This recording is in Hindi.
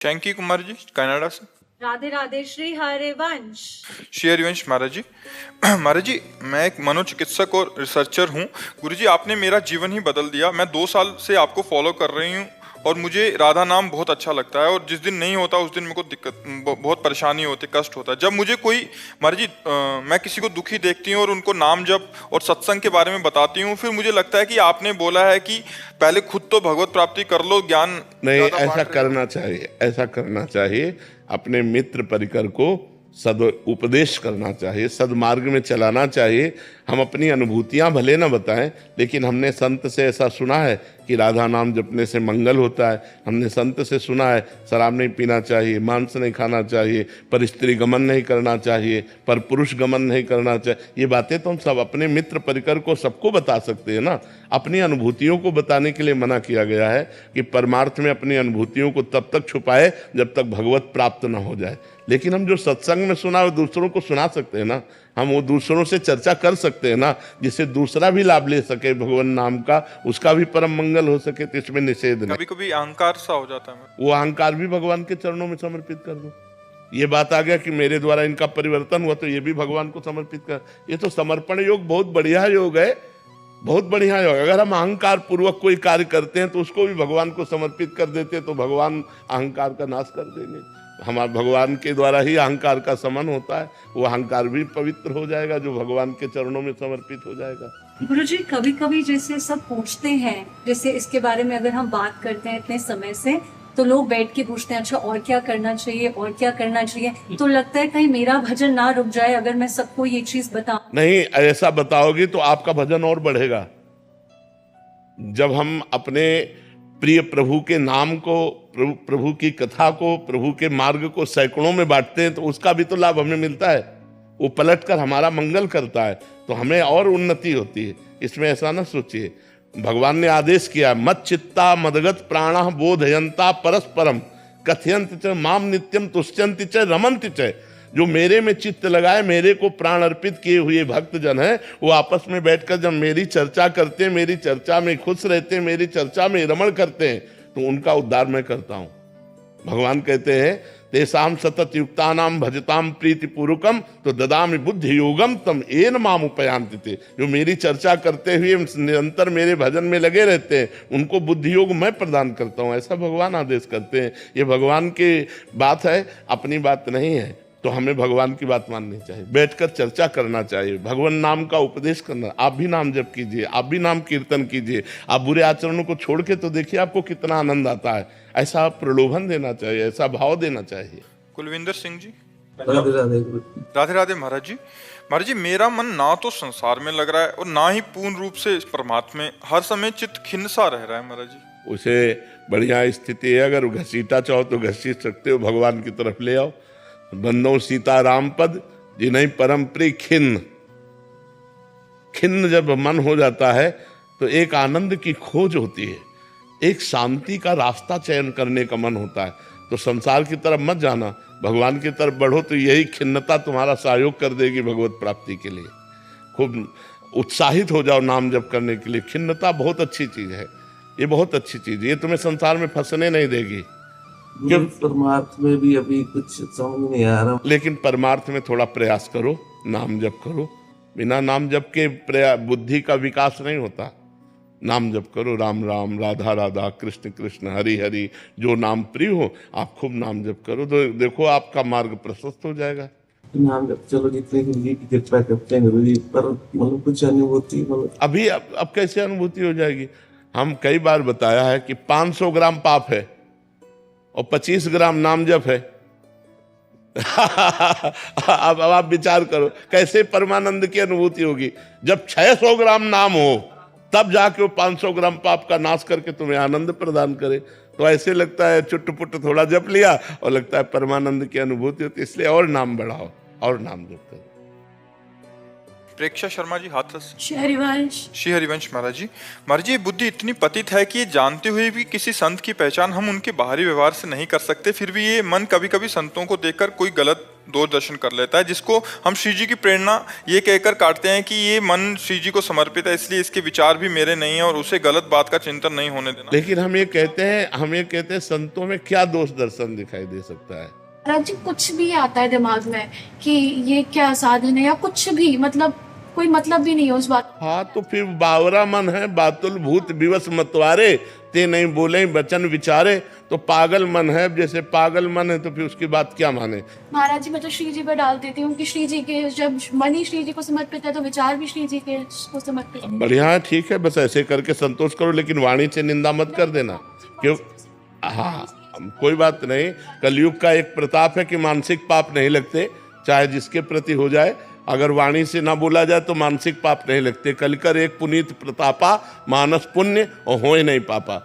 शैंकी कुमार जी कनाडा से। राधे राधे श्री हरिवंश। श्री हरिवंश महाराज जी। महाराज जी, मैं एक मनोचिकित्सक और रिसर्चर हूँ। गुरुजी, आपने मेरा जीवन ही बदल दिया। मैं 2 साल से आपको फॉलो कर रही हूँ और मुझे राधा नाम बहुत अच्छा लगता है, और जिस दिन नहीं होता उस दिन मेरे को दिक्कत, बहुत परेशानी होती, कष्ट होता है। जब मुझे कोई, महाराज जी, मैं किसी को दुखी देखती हूँ और उनको नाम जप और सत्संग के बारे में बताती हूँ, फिर मुझे लगता है कि आपने बोला है कि पहले खुद तो भगवत प्राप्ति कर लो, ज्ञान नहीं, ऐसा करना चाहिए, ऐसा करना चाहिए। अपने मित्र परिकर को सद उपदेश करना चाहिए, सदमार्ग में चलाना चाहिए। हम अपनी अनुभूतियां भले ना बताएं, लेकिन हमने संत से ऐसा सुना है कि राधा नाम जपने से मंगल होता है। हमने संत से सुना है शराब नहीं पीना चाहिए, मांस नहीं खाना चाहिए, पर स्त्री गमन नहीं करना चाहिए, पर पुरुष गमन नहीं करना चाहिए। ये बातें तो हम सब अपने मित्र परिकर को सबको बता सकते हैं ना। अपनी अनुभूतियों को बताने के लिए मना किया गया है कि परमार्थ में अपनी अनुभूतियों को तब तक छुपाए जब तक भगवत प्राप्त न हो जाए। लेकिन हम जो सत्संग में सुना वो दूसरों को सुना सकते हैं ना, हम वो दूसरों से चर्चा कर सकते हैं ना, जिससे दूसरा भी लाभ ले सके भगवान नाम का, उसका भी परम मंगल हो सके। तो इसमें निषेध नहीं। कभी कभी अहंकार सा हो जाता है। वो अहंकार भी भगवान के चरणों में समर्पित कर दो। ये बात आ गया कि मेरे द्वारा इनका परिवर्तन हुआ, तो ये भी भगवान को समर्पित कर। ये तो समर्पण योग बहुत बढ़िया योग है, बहुत बढ़िया योग। अगर हम अहंकार पूर्वक कोई कार्य करते हैं तो उसको भी भगवान को समर्पित कर देते हैं, तो भगवान अहंकार का नाश कर देंगे। हमारे भगवान के द्वारा ही अहंकार का समन होता है, वो अहंकार भी पवित्र हो जाएगा जो भगवान के चरणों में समर्पित हो जाएगा। गुरुजी, कभी कभी जैसे सब पूछते हैं, जैसे इसके बारे में अगर हम बात करते हैं इतने समय से, तो लोग बैठ के पूछते हैं अच्छा और क्या करना चाहिए, और क्या करना चाहिए। तो लगता है कहीं मेरा भजन ना रुक जाए अगर मैं सबको ये चीज बताऊं। नहीं, ऐसा बताओगी तो आपका भजन और बढ़ेगा। जब हम अपने प्रिय प्रभु के नाम को, प्रभु की कथा को, प्रभु के मार्ग को सैकड़ों में बांटते हैं, तो उसका भी तो लाभ हमें मिलता है। वो पलटकर हमारा मंगल करता है, तो हमें और उन्नति होती है। इसमें ऐसा ना सोचिए। भगवान ने आदेश किया, मत चित्ता मदगत प्राणा बोधयंता परस्परम कथयंत च माम नित्यम तुष्यंति च रमंति च। जो मेरे में चित्त लगाए, मेरे को प्राण अर्पित किए हुए भक्त जन है, वो आपस में बैठकर जब मेरी चर्चा करते हैं, मेरी चर्चा में खुश रहते हैं, मेरी चर्चा में रमण करते हैं, तो उनका उद्धार मैं करता हूं। भगवान कहते हैं, तेसाम सतत युक्तानाम भजताम प्रीति पूर्वकम तो ददामि बुद्धि योगम तम एन माम उपयांति थे। जो मेरी चर्चा करते हुए निरंतर मेरे भजन में लगे रहते हैं, उनको बुद्धि योग मैं प्रदान करता हूं। ऐसा भगवान आदेश करते हैं। ये भगवान की बात है, अपनी बात नहीं है। तो हमें भगवान की बात माननी चाहिए, बैठकर चर्चा करना चाहिए, भगवान नाम का उपदेश करना। आप भी नाम जप कीजिए, आप भी नाम कीर्तन कीजिए। आप बुरे आचरणों को छोड़ के तो देखिए आपको कितना आनंद आता है। ऐसा प्रलोभन देना चाहिए, ऐसा भाव देना चाहिए। कुलविंदर सिंह जी। राधे राधे। राधे राधे महाराज जी। महाराज जी, मेरा मन ना तो संसार में लग रहा है और ना ही पूर्ण रूप से इस परमात्मा में। हर समय चित्त खिन्न सा रह रहा है महाराज जी। उसे बढ़िया स्थिति है, अगर घसीटा चाहो तो घसीट सकते हो, भगवान की तरफ ले आओ। बंदो सीता राम पद जिन्हें परम प्रिय खिन्न। खिन्न जब मन हो जाता है तो एक आनंद की खोज होती है, एक शांति का रास्ता चयन करने का मन होता है। तो संसार की तरफ मत जाना, भगवान की तरफ बढ़ो, तो यही खिन्नता तुम्हारा सहयोग कर देगी भगवत प्राप्ति के लिए। खूब उत्साहित हो जाओ नाम जप करने के लिए। खिन्नता बहुत अच्छी चीज है, ये बहुत अच्छी चीज है, ये तुम्हें संसार में फंसने नहीं देगी। परमार्थ में भी अभी कुछ समझ नहीं आ रहा, लेकिन परमार्थ में थोड़ा प्रयास करो, नाम जप करो। बिना नाम जप के बुद्धि का विकास नहीं होता। नाम जप करो, राम राम, राधा राधा, कृष्ण कृष्ण, हरि हरि। जो नाम प्रिय हो आप खूब नाम जप करो, तो देखो आपका मार्ग प्रशस्त हो जाएगा। नाम जब चलो जितने की कृपा करते हैं गुरु जी, पर मतलब कुछ अनुभूति मतलब अभी अब कैसे अनुभूति हो जाएगी? हम कई बार बताया है कि 500 ग्राम पाप है और 25 ग्राम नाम जप है। अब आप विचार करो कैसे परमानंद की अनुभूति होगी। जब 600 ग्राम नाम हो तब जाके वो 500 ग्राम पाप का नाश करके तुम्हें आनंद प्रदान करे। तो ऐसे लगता है चुट्ट-पुट्ट थोड़ा जप लिया और लगता है परमानंद की अनुभूति होती है। इसलिए और नाम बढ़ाओ और नाम जप करो। प्रेक्षा शर्मा जी हाथरस। श्री हरिवंश। श्री हरिवंश महाराज जी। महाराज जी, बुद्धि इतनी पतित है कि ये जानते हुए भी किसी संत की पहचान हम उनके बाहरी व्यवहार से नहीं कर सकते। फिर भी ये मन कभी कभी संतों को देखकर कोई गलत दो दर्शन कर लेता है, जिसको हम श्री जी की प्रेरणा ये कहकर काटते हैं कि ये मन श्री जी को समर्पित है, इसलिए इसके विचार भी मेरे नहीं है और उसे गलत बात का चिंतन नहीं होने देना। लेकिन हम ये कहते हैं संतों में क्या दोष दर्शन दिखाई दे सकता है? महाराज जी कुछ भी आता है दिमाग में कि ये क्या साधन है या कुछ भी, मतलब कोई मतलब भी नहीं है उस बात। हाँ, तो फिर बावरा मन है, बातुल भूत विवश मतवारे, ते नहीं बोले वचन विचारे। तो पागल मन है, जैसे पागल मन है तो फिर उसकी बात क्या माने? महाराज जी मैं तो श्री जी पे डाल देती हूँ कि श्री जी के, जब मन ही श्री जी को समर्पित है तो विचार भी श्री जी के को समर्पित है। बढ़िया है, ठीक है, बस ऐसे करके संतोष करो, लेकिन वाणी से निंदा मत कर देना। क्यों? हाँ, कोई बात नहीं। कलयुग का एक प्रताप है कि मानसिक पाप नहीं लगते, चाहे जिसके प्रति हो जाए। अगर वाणी से ना बोला जाए तो मानसिक पाप नहीं लगते। कलकर एक पुनीत प्रतापा, मानस पुण्य और होए नहीं पापा।